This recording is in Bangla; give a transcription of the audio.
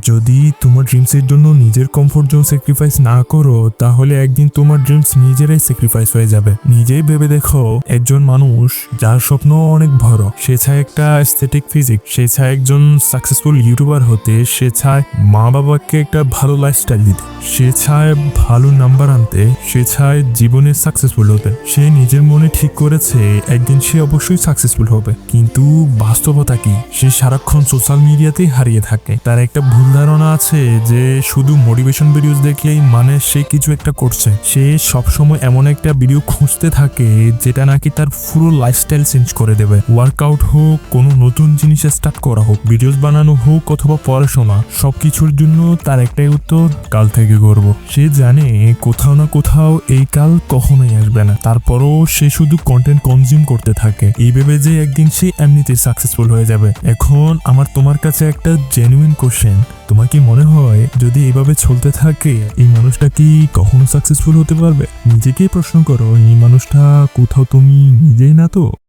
যদি তোমার ড্রিমসের জন্য নিজের কমফোর্ট জোন স্যাক্রিফাইস না করো, তাহলে একদিন তোমার ড্রিমস নিজেরাই স্যাক্রিফাইস হয়ে যাবে। নিজেই ভেবে দেখো, একজন মানুষ যার স্বপ্ন অনেক বড়, সে চায় একটা এস্থেটিক ফিজিক, সে চায় একজন সাকসেসফুল ইউটিউবার হতে, সে চায় মা বাবাকে একটা ভালো লাইফস্টাইল দিতে, সে চায় ভালো নাম্বার আনতে, সে চায় জীবনে সাকসেসফুল হতে। সে নিজের মনে ঠিক করেছে একদিন সে অবশ্যই সাকসেসফুল হবে, কিন্তু বাস্তবতা কি? সে সারাক্ষণ সোশ্যাল মিডিয়াতেই হারিয়ে থাকে। তার একটা ভুল ধারণা আছে যে শুধু মোটিভেশন ভিডিওস দেখলেই মানে সে কিছু একটা করছে। সে সবসময় এমন একটা ভিডিও খুঁজতে থাকে যেটা নাকি তার পুরো লাইফস্টাইল চেঞ্জ করে দেবে। ওয়ার্কআউট হোক, কোনো নতুন জিনিস স্টার্ট করা হোক, ভিডিওস বানানো হোক অথবা পড়াশোনা, সবকিছুর জন্য তার একটাই উত্তর, কাল থেকে করব। সে জানে কোথাও না কোথাও এই কাল কখনোই আসবে না, তারপরও সে শুধু কন্টেন্ট কনজিউম করতে থাকে এই ভেবে যে একদিন সে এমনিতেই সাকসেসফুল হয়ে যাবে। এখন আমার তোমার কাছে একটা জেনুইন কোশ্চেন, তোমার কি মনে হয় যদি এইভাবে চলতে থাকে এই মানুষটা কি কখনো সাকসেসফুল হতে পারবে? নিজেকেই প্রশ্ন করো, এই মানুষটা কোথাও তুমি নিজেই না তো?